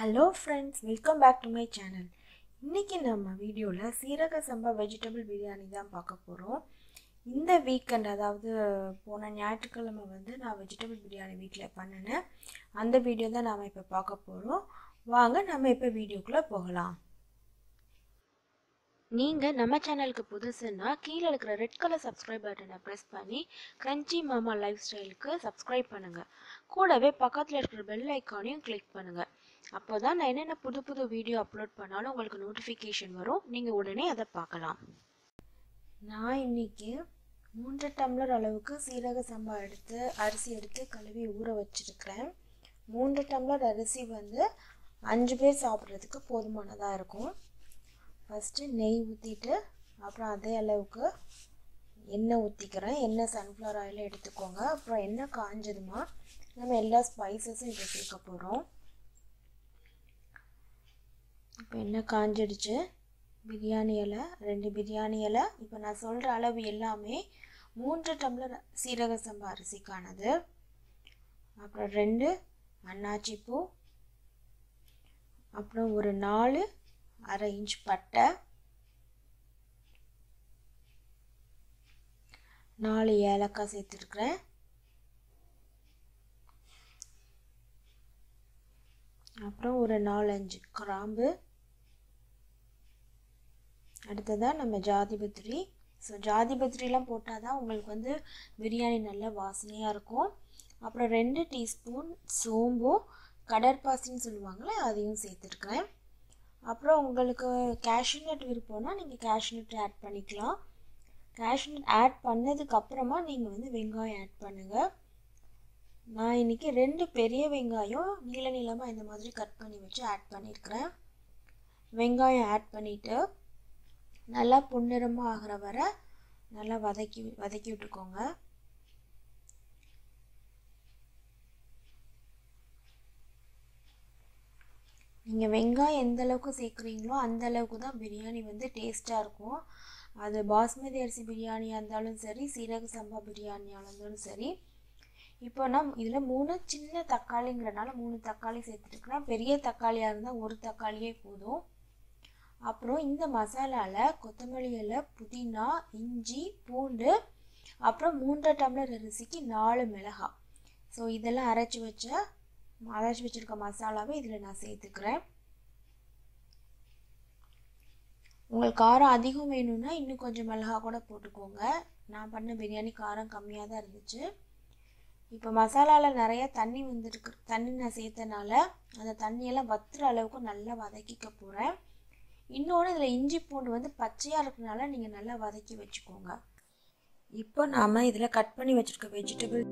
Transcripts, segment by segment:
Hello friends, welcome back to my channel. இன்னைக்கு நம்ம வீடியோல சீரக சம்பா வெஜிடபிள் பிரியாணி தான் பார்க்க போறோம். இந்த வீக்கெண்ட் அதாவது போன ஞாயிற்றுக்கிழமை நான் வெஜிடபிள் பிரியாணி வீட்ல பண்ணினேன். அந்த வீடியோ தான் நாம இப்ப பார்க்க போறோம். வாங்க நம்ம இப்ப வீடியோக்குள்ள போகலாம். நீங்க நம்ம சேனலுக்கு புதுசுன்னா கீழ இருக்கிற ரெட் கலர் சப்ஸ்கிரைப் பட்டனை பிரஸ் பண்ணி கிரன்ச்சி மாமா லைஃப் ஸ்டைலுக்கு சப்ஸ்கிரைப் பண்ணுங்க. கூடவே பக்கத்துல இருக்கிற பெல் ஐகானையும் கிளிக் பண்ணுங்க. அப்போதான் நான் என்னென்ன புது வீடியோ அப்லோட் பண்ணாலும் உங்களுக்கு நோட்டிஃபிகேஷன் வரும். நீங்கள் உடனே அதை பார்க்கலாம். நான் இன்னைக்கு 3 டம்ளர் அளவுக்கு சீரக சம்பா அரிசி எடுத்து கழுவி ஊற வச்சிருக்கிறேன். 3 டம்ளர் அரிசி 5 பேர் சாப்பிட்றதுக்கு போதுமானதாக இருக்கும். ஃபஸ்ட்டு நெய் ஊற்றிட்டு அப்புறம் அதே அளவுக்கு எண்ணெய் ஊற்றிக்கிறேன். எண்ணெய் சன்ஃப்ளவர் ஆயில் எடுத்துக்கோங்க. அப்புறம் எண்ணெய் காஞ்சதுமா நம்ம எல்லா ஸ்பைசஸும் இதை சேர்க்க போகிறோம். இப்போ எண்ணெய் காஞ்சிடுச்சு. பிரியாணி இலை 2 பிரியாணி இலை. இப்போ நான் சொல்கிற அளவு எல்லாமே 3 டம்ளர் சீரக சம்பா அரிசிக்கானது. அப்புறம் 2 அன்னாச்சி பூ, அப்புறம் ஒரு 4 1/2 இன்ச் பட்டை, 4 ஏலக்காய் சேர்த்துருக்குறேன். அப்புறம் ஒரு 4-5 கிராம்பு. அடுத்ததாக நம்ம ஜாதிபத்திரி. ஸோ ஜாதிபத்திரிலாம் போட்டால் தான் உங்களுக்கு பிரியாணி நல்ல வாசனையாக இருக்கும். அப்புறம் 2 டீஸ்பூன் சோம்பும் கடற்பாசின்னு சொல்லுவாங்களே அதையும் சேர்த்துருக்குறேன். அப்புறம் உங்களுக்கு கேஷ்யூ நட் விருப்பம்னா நீங்கள் கேஷ்யூ நட் ஆட் பண்ணிக்கலாம். கேஷ்யூ நட் ஆட் பண்ணதுக்கப்புறமா நீங்கள் வெங்காயம் ஆட் பண்ணுங்கள். நான் இன்றைக்கி 2 பெரிய வெங்காயம் நீளமாக இந்த மாதிரி கட் பண்ணி வச்சு ஆட் பண்ணியிருக்கிறேன். வெங்காயம் ஆட் பண்ணிவிட்டு நல்லா பொன்னிறமாக ஆகிற வரை நல்லா வதக்கி விட்டுக்கோங்க. நீங்கள் வெங்காயம் எந்த அளவுக்கு சேர்க்குறீங்களோ அந்த அளவுக்கு தான் பிரியாணி டேஸ்ட்டாக இருக்கும். அது பாஸ்மதி அரிசி பிரியாணியாக இருந்தாலும் சரி, சீரக சம்பா பிரியாணியாக இருந்தாலும் சரி. இப்போ நான் இதில் 3 சின்ன தக்காளிங்கிறனால 3 தக்காளி சேர்த்துருக்குறேன். பெரிய தக்காளியாக இருந்தால் 1 தக்காளியே போதும். அப்புறம் இந்த மசாலாவில் கொத்தமல்லி இலை, புதினா, இஞ்சி, பூண்டு, அப்புறம் 3 டம்ளர் அரிசிக்கு 4 மிளகாய். ஸோ இதெல்லாம் அரைச்சி வச்சுருக்க மசாலாவை இதில் நான் சேர்த்துக்கிறேன். உங்களுக்கு காரம் அதிகம் வேணும்னா இன்னும் கொஞ்சம் மிளகாய் கூட போட்டுக்கோங்க. நான் பண்ண பிரியாணி காரம் கம்மியாக தான் இருந்துச்சு. இப்போ மசாலாவில் நிறைய தண்ணி தண்ணி நான் சேர்த்தனால அந்த தண்ணியெல்லாம் வத்துற அளவுக்கு நல்லா வதக்கிக்க போகிறேன். இன்னொன்று இதில் இஞ்சி பூண்டு பச்சையாக இருக்கிறனால நீங்கள் நல்லா வதக்கி வச்சுக்கோங்க. இப்போ நாம் இதில் கட் பண்ணி வச்சுருக்க வெஜிடபிள்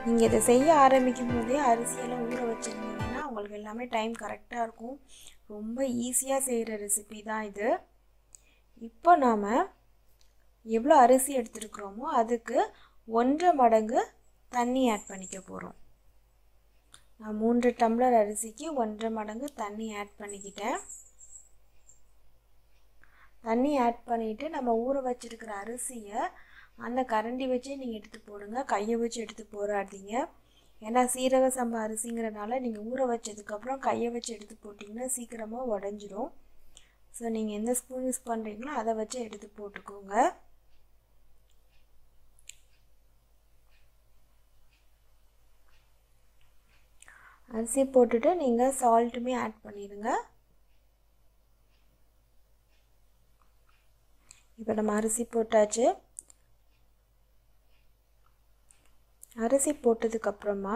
நீங்கள் இதை செய்ய ஆரம்பிக்கும் போதே அரிசியெல்லாம் ஊற வச்சுருந்தீங்கன்னா உங்களுக்கு எல்லாமே டைம் கரெக்டாக இருக்கும். ரொம்ப ஈஸியாக செய்கிற ரெசிபி தான் இது. இப்போ நாம் எவ்வளோ அரிசி எடுத்துருக்குறோமோ அதுக்கு 1.5 மடங்கு தண்ணி ஆட் பண்ணிக்க போகிறோம். நான் 3 டம்ளர் அரிசிக்கு 1.5 மடங்கு தண்ணி ஆட் பண்ணிக்கிட்டேன். தண்ணி ஆட் பண்ணிவிட்டு நம்ம ஊற வச்சுருக்கிற அரிசியை அந்த கரண்டி வச்சே நீங்கள் எடுத்து போடுங்க. கையை வச்சு எடுத்து போடாதீங்க. ஏன்னா சீரக சம்பா அரிசிங்கிறனால நீங்கள் ஊற வச்சதுக்கப்புறம் கையை வச்சு எடுத்து போட்டிங்கன்னா சீக்கிரமாக உடஞ்சிரும். ஸோ நீங்கள் எந்த ஸ்பூன் யூஸ் பண்ணுறீங்களோ அதை வச்சு எடுத்து போட்டுக்கோங்க. அரிசி போட்டுட்டு நீங்கள் சால்ட்டுமே ஆட் பண்ணிடுங்க. இப்போ நம்ம அரிசி போட்டாச்சு. அரிசி போட்டதுக்கப்புறமா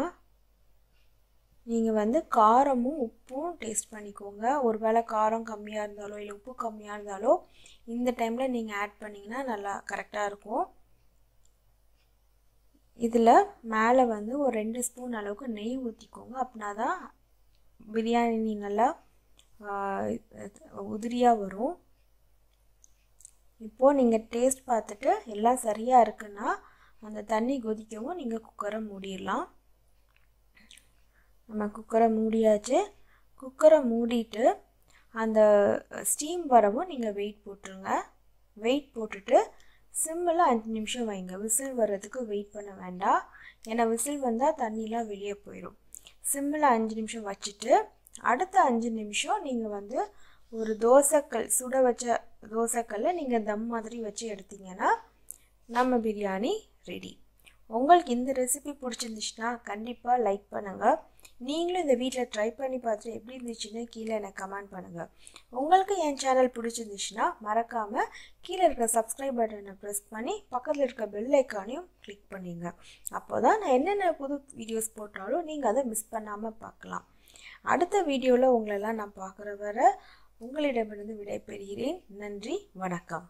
நீங்கள் காரமும் உப்பும் டேஸ்ட் பண்ணிக்கோங்க. ஒருவேளை காரம் கம்மியாக இருந்தாலோ இல்லை உப்பு கம்மியாக இருந்தாலோ இந்த டைமில் நீங்கள் ஆட் பண்ணிங்கன்னா நல்லா கரெக்டாக இருக்கும். இதில் மேலே ஒரு 2 ஸ்பூன் அளவுக்கு நெய் ஊற்றிக்கோங்க. அப்படின்னா தான் பிரியாணி நல்லா உதிரியாக வரும். இப்போது நீங்கள் டேஸ்ட் பார்த்துட்டு எல்லாம் சரியாக இருக்குன்னா அந்த தண்ணி கொதிக்கவும் நீங்கள் குக்கரை மூடிடலாம். நம்ம குக்கரை மூடியாச்சு. குக்கரை மூடிட்டு அந்த ஸ்டீம் வரவும் நீங்கள் வெயிட் போட்டுருங்க. வெயிட் போட்டுட்டு சிம்மில் 5 நிமிஷம் வைங்க. விசில் வர்றதுக்கு வெயிட் பண்ண வேண்டாம், ஏன்னா விசில் வந்தால் தண்ணிலாம் வெளியே போயிடும். சிம்மில் 5 நிமிஷம் வச்சுட்டு அடுத்த 5 நிமிஷம் நீங்கள் ஒரு தோசைக்கல், சுட வச்ச தோசைக்கல்ல நீங்கள் தம் மாதிரி வச்சு எடுத்தீங்கன்னா நம்ம பிரியாணி ரெடி. உங்களுக்கு இந்த ரெசிபி பிடிச்சிருந்துச்சுன்னா கண்டிப்பாக லைக் பண்ணுங்கள். நீங்களும் இந்த வீட்டில் ட்ரை பண்ணி பார்த்துட்டு எப்படி இருந்துச்சுன்னு கீழே எனக்கு கமெண்ட் பண்ணுங்கள். உங்களுக்கு என் சேனல் பிடிச்சிருந்துச்சுன்னா மறக்காமல் கீழே இருக்கிற சப்ஸ்கிரைப் பட்டனை ப்ரெஸ் பண்ணி பக்கத்தில் இருக்க பெல் ஐக்கானையும் கிளிக் பண்ணிங்க. அப்போ தான் நான் என்னென்ன புது வீடியோஸ் போட்டாலும் நீங்கள் அதை மிஸ் பண்ணாமல் பார்க்கலாம். அடுத்த வீடியோவில் உங்களெல்லாம் நான் பார்க்குற வரை உங்களிடமிருந்து விடைபெறுகிறேன். நன்றி, வணக்கம்.